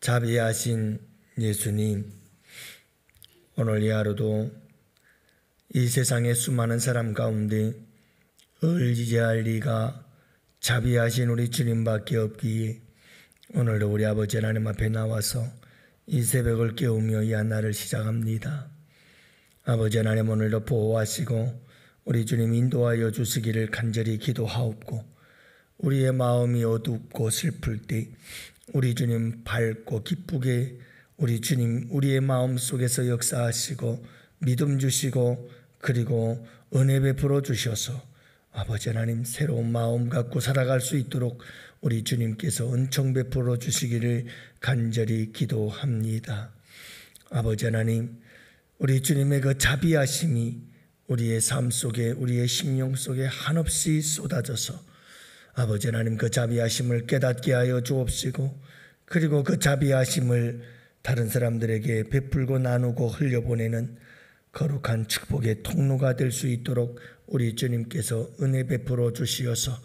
자비하신 예수님, 오늘 이 하루도 이 세상의 수많은 사람 가운데 의지할 리가 자비하신 우리 주님밖에 없기에 오늘도 우리 아버지 하나님 앞에 나와서 이 새벽을 깨우며 이 하나를 시작합니다. 아버지 하나님, 오늘도 보호하시고 우리 주님 인도하여 주시기를 간절히 기도하옵고, 우리의 마음이 어둡고 슬플 때 우리 주님 밝고 기쁘게 우리 주님 우리의 마음 속에서 역사하시고 믿음 주시고 그리고 은혜 베풀어 주셔서 아버지 하나님 새로운 마음 갖고 살아갈 수 있도록 우리 주님께서 은총 베풀어 주시기를 간절히 기도합니다. 아버지 하나님, 우리 주님의 그 자비하심이 우리의 삶 속에 우리의 심령 속에 한없이 쏟아져서 아버지 하나님 그 자비하심을 깨닫게 하여 주옵시고, 그리고 그 자비하심을 다른 사람들에게 베풀고 나누고 흘려보내는 거룩한 축복의 통로가 될 수 있도록 우리 주님께서 은혜 베풀어 주시어서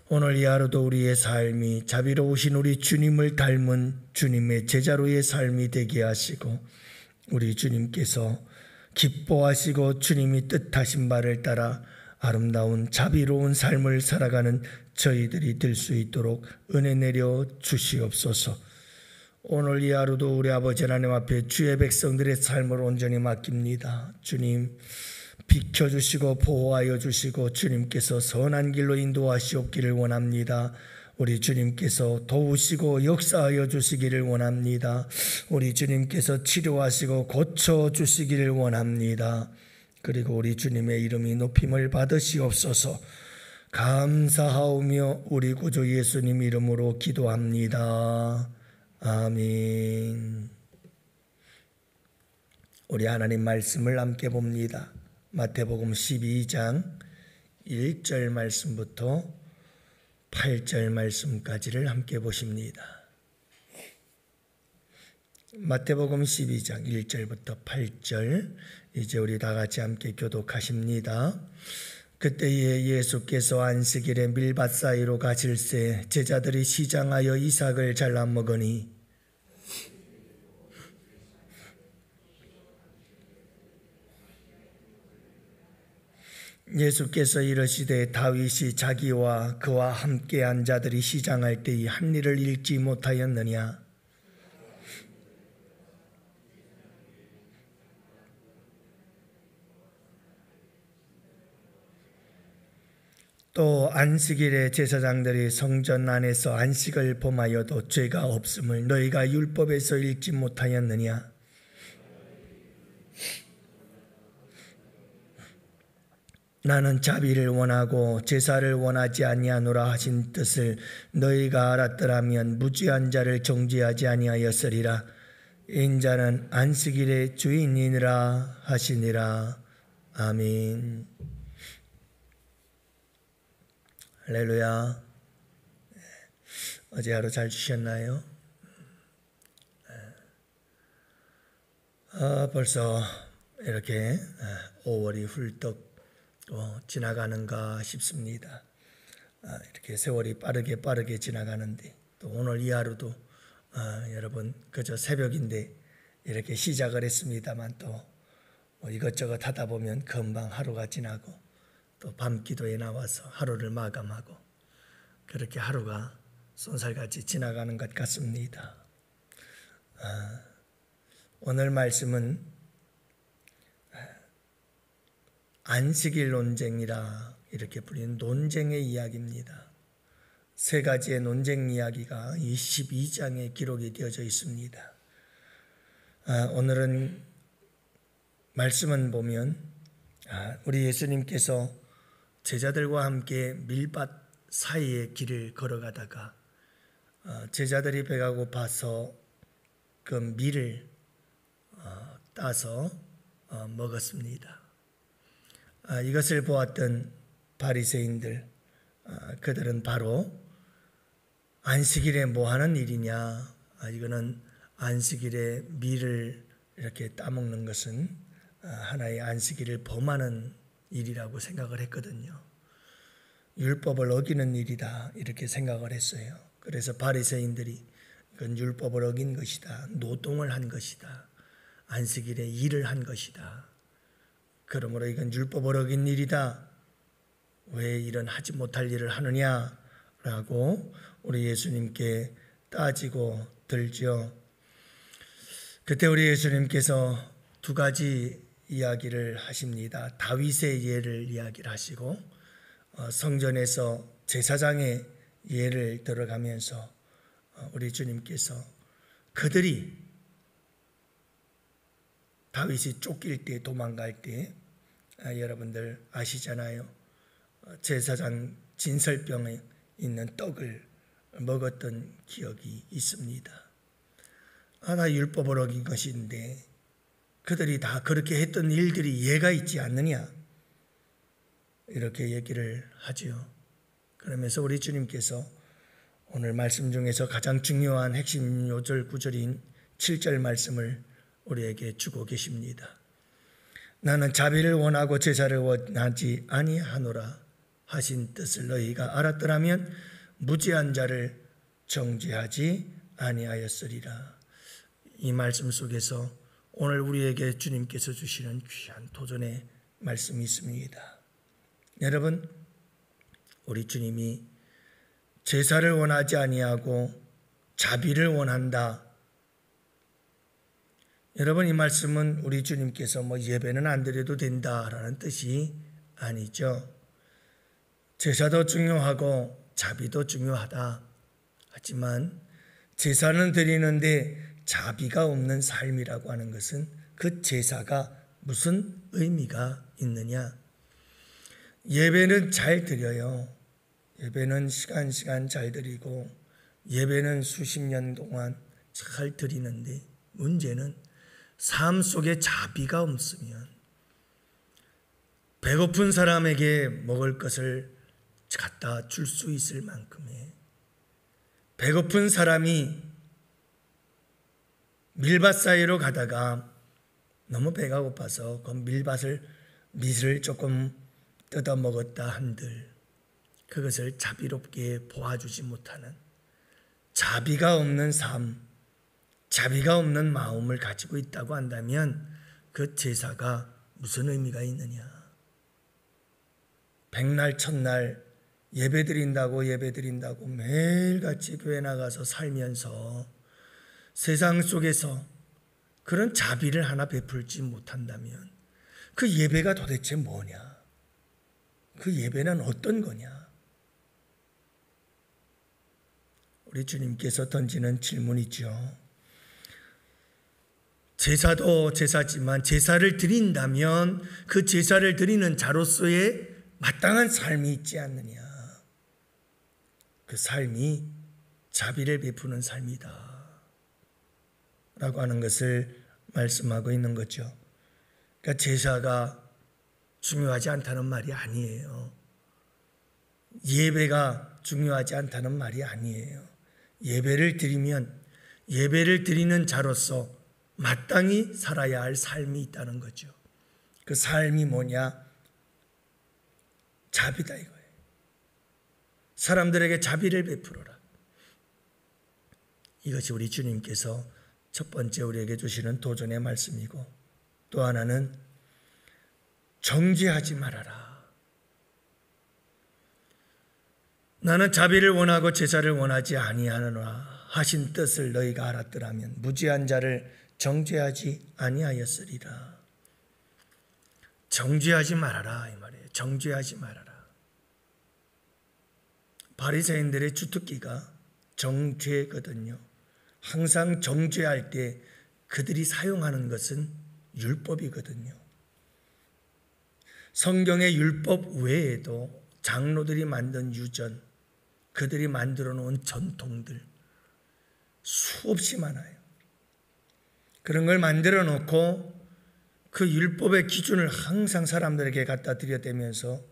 오늘 이 하루도 우리의 삶이 자비로우신 우리 주님을 닮은 주님의 제자로의 삶이 되게 하시고, 우리 주님께서 기뻐하시고 주님이 뜻하신 바를 따라 아름다운 자비로운 삶을 살아가는 저희들이 될 수 있도록 은혜 내려 주시옵소서. 오늘 이 하루도 우리 아버지 하나님 앞에 주의 백성들의 삶을 온전히 맡깁니다. 주님 비켜주시고 보호하여 주시고 주님께서 선한 길로 인도하시옵기를 원합니다. 우리 주님께서 도우시고 역사하여 주시기를 원합니다. 우리 주님께서 치료하시고 고쳐주시기를 원합니다. 그리고 우리 주님의 이름이 높임을 받으시옵소서. 감사하오며 우리 구주 예수님 이름으로 기도합니다. 아멘. 우리 하나님 말씀을 함께 봅니다. 마태복음 12장 1절 말씀부터 8절 말씀까지를 함께 보십니다. 마태복음 12장 1절부터 8절, 이제 우리 다 같이 함께 교독하십니다. 그때에 예수께서 안식일에 밀밭 사이로 가실새 제자들이 시장하여 이삭을 잘라 먹으니 예수께서 이르시되 다윗이 자기와 그와 함께한 자들이 시장할 때의 한 일을 읽지 못하였느냐? 또 안식일에 제사장들이 성전 안에서 안식을 범하여도 죄가 없음을 너희가 율법에서 읽지 못하였느냐? 나는 자비를 원하고 제사를 원하지 아니하노라 하신 뜻을 너희가 알았더라면 무죄한 자를 정죄하지 아니하였으리라. 인자는 안식일의 주인이니라 하시니라. 아멘. 할렐루야. 어제 하루 잘 주셨나요? 벌써 이렇게 5월이 훌떡 지나가는가 싶습니다. 이렇게 세월이 빠르게 지나가는데 또 오늘 이 하루도 여러분 그저 새벽인데 이렇게 시작을 했습니다만 또 이것저것 하다 보면 금방 하루가 지나고 또 밤기도에 나와서 하루를 마감하고 그렇게 하루가 쏜살같이 지나가는 것 같습니다. 오늘 말씀은 안식일 논쟁이라 이렇게 불리는 논쟁의 이야기입니다. 세 가지의 논쟁 이야기가 22장에 기록이 되어져 있습니다. 오늘은 말씀은 보면 우리 예수님께서 제자들과 함께 밀밭 사이의 길을 걸어가다가 제자들이 배가 고파서 그 밀을 따서 먹었습니다. 이것을 보았던 바리새인들, 그들은 바로 안식일에 뭐 하는 일이냐, 이거는 안식일에 밀을 이렇게 따먹는 것은 하나의 안식일을 범하는 일이라고 생각을 했거든요. 율법을 어기는 일이다 이렇게 생각을 했어요. 그래서 바리새인들이 그건 율법을 어긴 것이다. 노동을 한 것이다. 안식일에 일을 한 것이다. 그러므로 이건 율법을 어긴 일이다. 왜 이런 하지 못할 일을 하느냐라고 우리 예수님께 따지고 들죠. 그때 우리 예수님께서 두 가지 이야기를 하십니다. 다윗의 예를 이야기를 하시고 성전에서 제사장의 예를 들어가면서 우리 주님께서 그들이 다윗이 쫓길 때 도망갈 때 여러분들 아시잖아요. 제사장 진설병에 있는 떡을 먹었던 기억이 있습니다. 나 율법을 어긴 것인데 그들이 다 그렇게 했던 일들이 예가 있지 않느냐 이렇게 얘기를 하죠. 그러면서 우리 주님께서 오늘 말씀 중에서 가장 중요한 핵심 요절 구절인 7절 말씀을 우리에게 주고 계십니다. 나는 자비를 원하고 제사를 원하지 아니하노라 하신 뜻을 너희가 알았더라면 무죄한 자를 정죄하지 아니하였으리라. 이 말씀 속에서 오늘 우리에게 주님께서 주시는 귀한 도전의 말씀이 있습니다. 여러분, 우리 주님이 제사를 원하지 아니하고 자비를 원한다. 여러분, 이 말씀은 우리 주님께서 예배는 안 드려도 된다라는 뜻이 아니죠. 제사도 중요하고 자비도 중요하다. 하지만 제사는 드리는데 자비가 없는 삶이라고 하는 것은 그 제사가 무슨 의미가 있느냐? 예배는 잘 드려요. 예배는 시간 잘 드리고 예배는 수십 년 동안 잘 드리는데 문제는 삶 속에 자비가 없으면 배고픈 사람에게 먹을 것을 갖다 줄 수 있을 만큼의 배고픈 사람이 밀밭 사이로 가다가 너무 배가 고파서 그 밑을 조금 뜯어 먹었다 한들 그것을 자비롭게 보아주지 못하는 자비가 없는 삶, 자비가 없는 마음을 가지고 있다고 한다면 그 제사가 무슨 의미가 있느냐? 백날 첫날 예배드린다고 매일같이 교회 나가서 살면서 세상 속에서 그런 자비를 하나 베풀지 못한다면 그 예배가 도대체 뭐냐? 그 예배는 어떤 거냐? 우리 주님께서 던지는 질문이죠. 제사도 제사지만 제사를 드린다면 그 제사를 드리는 자로서의 마땅한 삶이 있지 않느냐? 그 삶이 자비를 베푸는 삶이다 라고 하는 것을 말씀하고 있는 거죠. 그러니까 제사가 중요하지 않다는 말이 아니에요. 예배가 중요하지 않다는 말이 아니에요. 예배를 드리면 예배를 드리는 자로서 마땅히 살아야 할 삶이 있다는 거죠. 그 삶이 뭐냐? 자비다 이거예요. 사람들에게 자비를 베풀어라. 이것이 우리 주님께서 첫 번째 우리에게 주시는 도전의 말씀이고 또 하나는 정죄하지 말아라. 나는 자비를 원하고 제사를 원하지 아니하노라 하신 뜻을 너희가 알았더라면 무죄한 자를 정죄하지 아니하였으리라. 정죄하지 말아라 이 말이에요. 정죄하지 말아라. 바리새인들의 주특기가 정죄거든요. 항상 정죄할 때 그들이 사용하는 것은 율법이거든요. 성경의 율법 외에도 장로들이 만든 유전, 그들이 만들어 놓은 전통들 수없이 많아요. 그런 걸 만들어 놓고 그 율법의 기준을 항상 사람들에게 갖다 들여대면서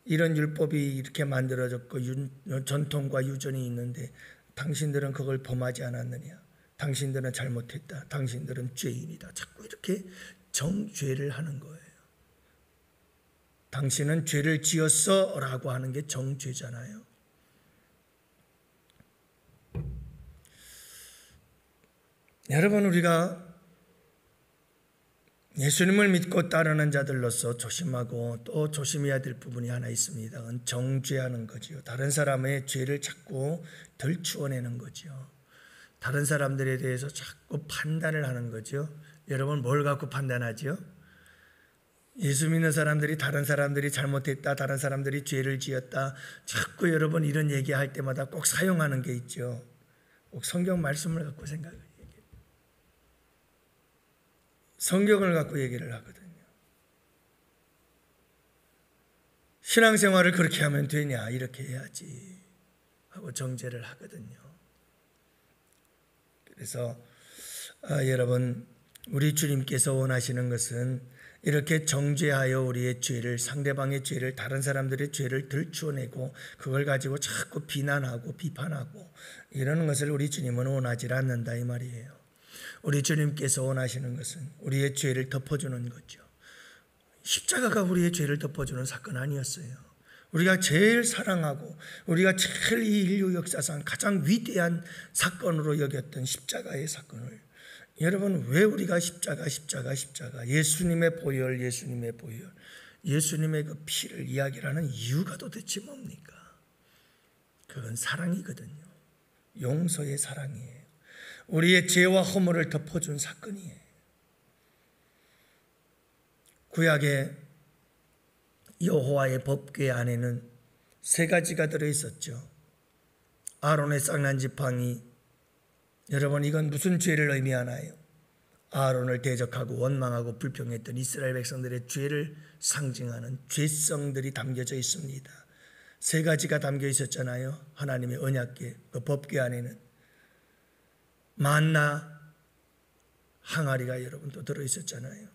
이런 율법이 이렇게 만들어졌고 전통과 유전이 있는데 당신들은 그걸 범하지 않았느냐? 당신들은 잘못했다. 당신들은 죄인이다. 자꾸 이렇게 정죄를 하는 거예요. 당신은 죄를 지었어 라고 하는 게 정죄잖아요. 여러분, 우리가 예수님을 믿고 따르는 자들로서 조심하고 또 조심해야 될 부분이 하나 있습니다. 그건 정죄하는 거지요. 다른 사람의 죄를 자꾸 들추어내는 거죠. 다른 사람들에 대해서 자꾸 판단을 하는 거죠. 여러분, 뭘 갖고 판단하죠? 예수 믿는 사람들이 다른 사람들이 잘못했다, 다른 사람들이 죄를 지었다, 자꾸 여러분 이런 얘기할 때마다 꼭 사용하는 게 있죠. 꼭 성경 말씀을 갖고 생각해요. 성경을 갖고 얘기를 하거든요. 신앙생활을 그렇게 하면 되냐, 이렇게 해야지 하고 정죄를 하거든요. 그래서 여러분, 우리 주님께서 원하시는 것은 이렇게 정죄하여 우리의 죄를, 상대방의 죄를, 다른 사람들의 죄를 들추어내고 그걸 가지고 자꾸 비난하고 비판하고 이러는 것을 우리 주님은 원하지 않는다, 이 말이에요. 우리 주님께서 원하시는 것은 우리의 죄를 덮어주는 거죠. 십자가가 우리의 죄를 덮어주는 사건 아니었어요. 우리가 제일 사랑하고 우리가 제일 이 인류 역사상 가장 위대한 사건으로 여겼던 십자가의 사건을, 여러분, 왜 우리가 십자가 예수님의 보혈, 예수님의 그 피를 이야기하는 이유가 도대체 뭡니까? 그건 사랑이거든요. 용서의 사랑이에요. 우리의 죄와 허물을 덮어준 사건이에요. 구약의 여호와의 법궤 안에는 3가지가 들어있었죠. 아론의 쌍난 지팡이, 여러분, 이건 무슨 죄를 의미하나요? 아론을 대적하고 원망하고 불평했던 이스라엘 백성들의 죄를 상징하는 죄성들이 담겨져 있습니다. 3가지가 담겨 있었잖아요. 하나님의 언약궤, 그 법궤 안에는 만나, 항아리가 여러분 또 들어있었잖아요.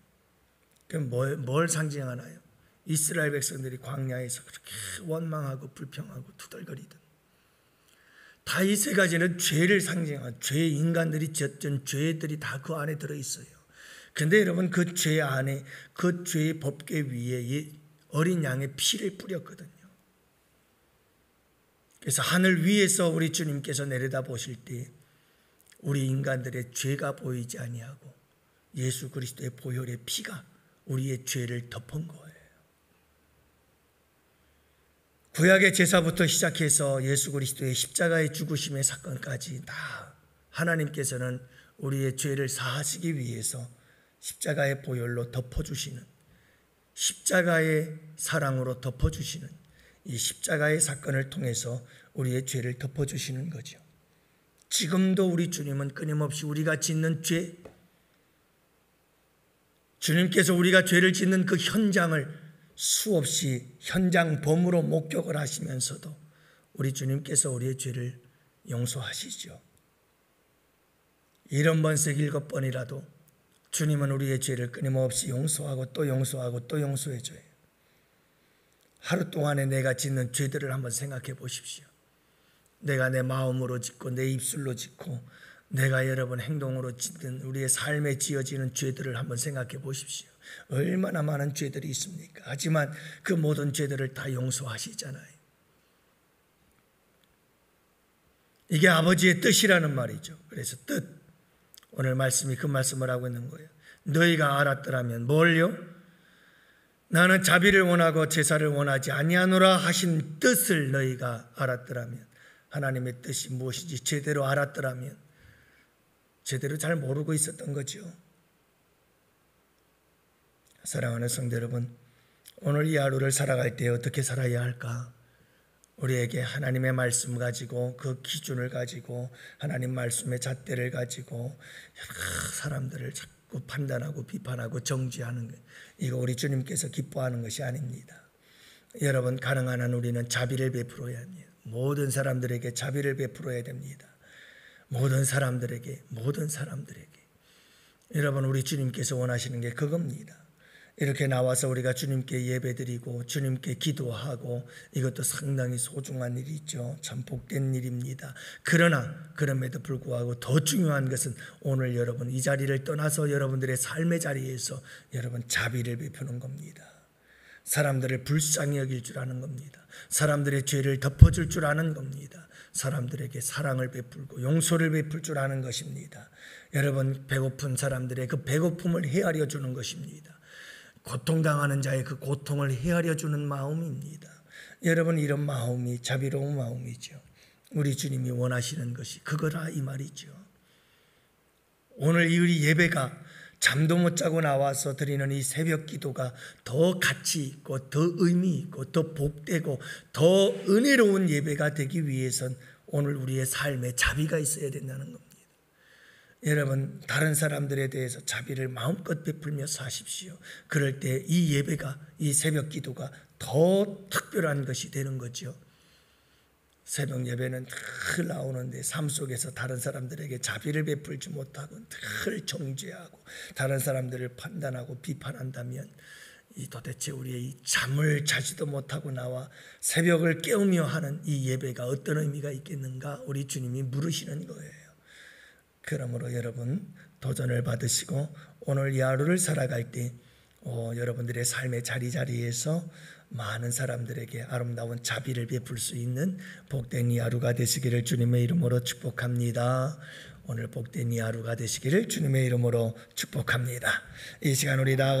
그럼 뭘 상징하나요? 이스라엘 백성들이 광야에서 그렇게 원망하고 불평하고 투덜거리던, 다 이 3가지는 죄를 상징하는, 죄, 인간들이 지었던 죄들이 다 그 안에 들어있어요. 그런데 여러분, 그 죄 안에, 그 죄의 법궤 위에 어린 양의 피를 뿌렸거든요. 그래서 하늘 위에서 우리 주님께서 내려다 보실 때 우리 인간들의 죄가 보이지 아니하고 예수 그리스도의 보혈의 피가 우리의 죄를 덮은 거예요. 구약의 제사부터 시작해서 예수 그리스도의 십자가의 죽으심의 사건까지 다 하나님께서는 우리의 죄를 사하시기 위해서 십자가의 보혈로 덮어주시는, 십자가의 사랑으로 덮어주시는, 이 십자가의 사건을 통해서 우리의 죄를 덮어주시는 거죠. 지금도 우리 주님은 끊임없이 우리가 짓는 죄, 주님께서 우리가 죄를 짓는 그 현장을 수없이 현장범으로 목격을 하시면서도 우리 주님께서 우리의 죄를 용서하시죠. 70번씩 7번이라도 주님은 우리의 죄를 끊임없이 용서하고 또 용서하고 또 용서해줘요. 하루 동안에 내가 짓는 죄들을 한번 생각해 보십시오. 내가 내 마음으로 짓고 내 입술로 짓고 내가 여러분 행동으로 짓는 우리의 삶에 지어지는 죄들을 한번 생각해 보십시오. 얼마나 많은 죄들이 있습니까? 하지만 그 모든 죄들을 다 용서하시잖아요. 이게 아버지의 뜻이라는 말이죠. 그래서 뜻, 오늘 말씀이 그 말씀을 하고 있는 거예요. 너희가 알았더라면 뭘요? 나는 자비를 원하고 제사를 원하지 아니하노라 하신 뜻을 너희가 알았더라면, 하나님의 뜻이 무엇인지 제대로 알았더라면, 제대로 잘 모르고 있었던 거죠. 사랑하는 성도 여러분, 오늘 이 하루를 살아갈 때 어떻게 살아야 할까? 우리에게 하나님의 말씀 가지고, 그 기준을 가지고, 하나님 말씀의 잣대를 가지고 여러 사람들을 자꾸 판단하고 비판하고 정죄하는 것, 이거 우리 주님께서 기뻐하는 것이 아닙니다. 여러분, 가능한 한 우리는 자비를 베풀어야 합니다. 모든 사람들에게 자비를 베풀어야 됩니다. 모든 사람들에게. 여러분, 우리 주님께서 원하시는 게 그겁니다. 이렇게 나와서 우리가 주님께 예배드리고 주님께 기도하고, 이것도 상당히 소중한 일이죠. 참 복된 일입니다. 그러나 그럼에도 불구하고 더 중요한 것은 오늘 여러분 이 자리를 떠나서 여러분들의 삶의 자리에서 여러분 자비를 베푸는 겁니다. 사람들을 불쌍히 여길 줄 아는 겁니다. 사람들의 죄를 덮어줄 줄 아는 겁니다. 사람들에게 사랑을 베풀고 용서를 베풀 줄 아는 것입니다. 여러분, 배고픈 사람들의 그 배고픔을 헤아려 주는 것입니다. 고통당하는 자의 그 고통을 헤아려 주는 마음입니다. 여러분, 이런 마음이 자비로운 마음이죠. 우리 주님이 원하시는 것이 그거라 이 말이죠. 오늘 우리 예배가 잠도 못 자고 나와서 드리는 이 새벽 기도가 더 가치 있고 더 의미 있고 더 복되고 더 은혜로운 예배가 되기 위해선 오늘 우리의 삶에 자비가 있어야 된다는 겁니다. 여러분, 다른 사람들에 대해서 자비를 마음껏 베풀며 사십시오. 그럴 때 이 예배가, 이 새벽 기도가 더 특별한 것이 되는 거죠. 새벽 예배는 늘 나오는데 삶 속에서 다른 사람들에게 자비를 베풀지 못하고 늘 정죄하고 다른 사람들을 판단하고 비판한다면 이 도대체 우리의 이 잠을 자지도 못하고 나와 새벽을 깨우며 하는 이 예배가 어떤 의미가 있겠는가 우리 주님이 물으시는 거예요. 그러므로 여러분, 도전을 받으시고 오늘 이 하루를 살아갈 때 여러분들의 삶의 자리자리에서 많은 사람들에게 아름다운 자비를 베풀 수 있는 복된 이 하루가 되시기를 주님의 이름으로 축복합니다. 오늘 복된 이 하루가 되시기를 주님의 이름으로 축복합니다. 이 시간 우리 다